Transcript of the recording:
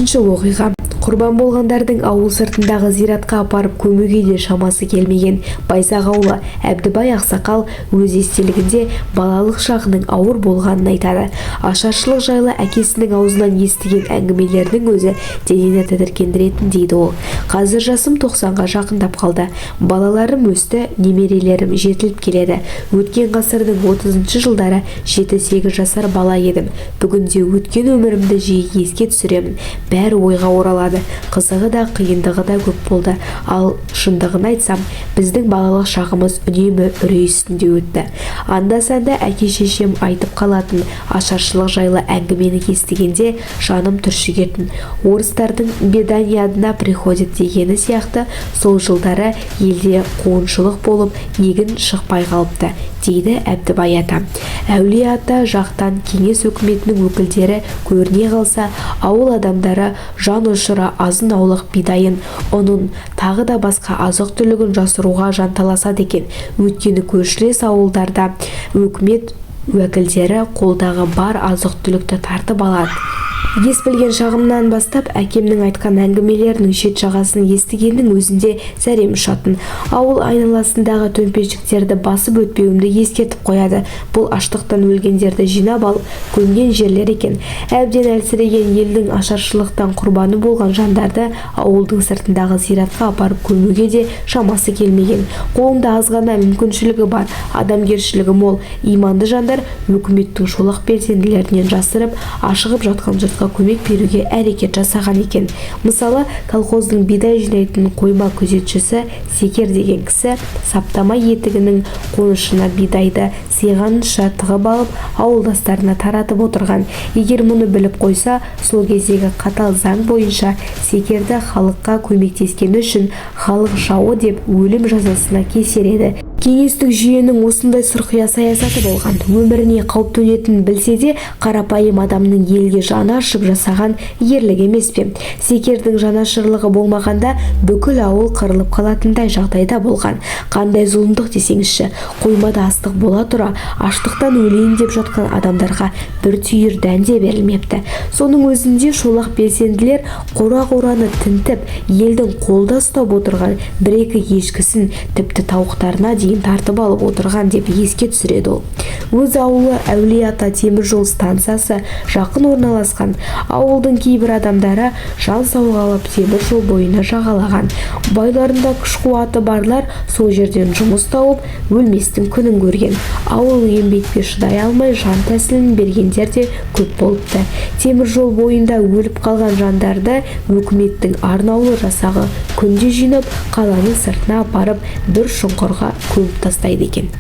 4-ші оқиға. Құрбан болғандардың ауыл сыртындағы зиратқа апарып көмуге де шамасы келмеген Байзақ ауылы Әбдібай ақсақал өз естелігінде балалық шағының ауыр болғанын айтады. Ашаршылық жайлы әкесінің аузынан естіген әңгімелердің өзі денені тітіркендіретін дейді ол. Қазір жасым 90-ға жақындап қалды. Балаларым өсті, немерелерім жетіліп келеді. Өткен ғасырдың 30-шы жылдары 7-8 жасар бала едім. Бүгінде өткен өмірімді жиі еске түсіремін. Бәрі ойға оралады. Қызығы да қиындығы да көп болды. Ал шындығын айтсам, біздің балалық шағымыз үнемі үрей үстінде өтті. Анда-санда әке-шешем айтып қалатын ашаршылық жайлы әңгімені естігенде жаным түршігетін. Орыстардың беда не одна приходит дегені сияқты сол жылдары елде қуғыншылық болып егін шықпай қалыпты, дейді Әбдібай ата. Әулие ата жақтан кеңес өкіметінің өкілдері көріне қалса, ауыл адамдары жан ұшыра азын-аулық бидайын, ұнын, тағы да басқа азық-түлігін жасыруға жанталасады екен. Өйткені көршілес ауылдарда өкімет уәкілдері қолдағы бар азық-түлікті тартып алады. Ес білген шағымнан бастап әкемнің айтқан әңгімелерінің шет жағасын естігеннің өзінде зәрем ұшатын. Ауыл айналасындағы төмпешіктерді басып өтпеуімді ескертіп қояды. Бұл аштықтан өлгендерді жинап алып көмген жерлер екен. Әбден әлсіреген елдің ашаршылықтан құрбаны болған жандарды ауылдың сыртындағы зиратқа апарып көмуге де шамасы келмеген. Қолында аз ғана мүмкіншілігі бар, адамгершілігі мол, иманды жандар өкіметтің шолақ белсенділерінен жасырып, ашығып жатқан жұртқа көмек беруге әрекет жасаған екен. Мысалы, колхоздың бидай жинайтын қойма күзетшісі Секер деген кісі саптама етігінің қонышына бидайды сыйғанынша тығып алып, ауылдастарына таратып отырған. Егер мұны біліп қойса, сол кездегі қатал заң бойынша Секерді халыққа көмектескені үшін халық жауы деп өлім жазасына кесер еді. Кеңестік жүйенің осындай сұрқия саясаты болған. Өміріне қауіп төнетінін білсе де, қарапайым адамның елге жаны ашып жасаған ерлік емес пе? Секердің жанашырлығы болмағанда бүкіл ауыл қырылып қалатындай жағдайда болған. Қандай зұлымдық десеңізші, қоймада астық бола тұра аштықтан өлейін деп жатқан адамдарға бір түйір дән де берілмепті. Соның өзінде шолақ белсенділер қора-қораны тінтіп, елдің қолда ұстап отырған бір-екі ешкісін, тіпті тауықтарына дейін тартып алып отырған деп еске түсіреді ол. Өз ауылы Әулие ата темір жол станциясы жақын орналасқан. Ауылдың кейбір адамдары жан сауға алып темір жол бойына жағалаған. Байларында күш-қуаты барлар сол жерден жұмыс тауып өлместің күнін көрген. Ауыл еңбекке шыдай алмай жан тәсілін бергендер де көп болыпты. Темір жол бойында өліп қалған жандарды өкіметтің арнаулы жасағы күнде жинап, қаланың сыртына апарып бір шұңқырға көміп тастайды екен.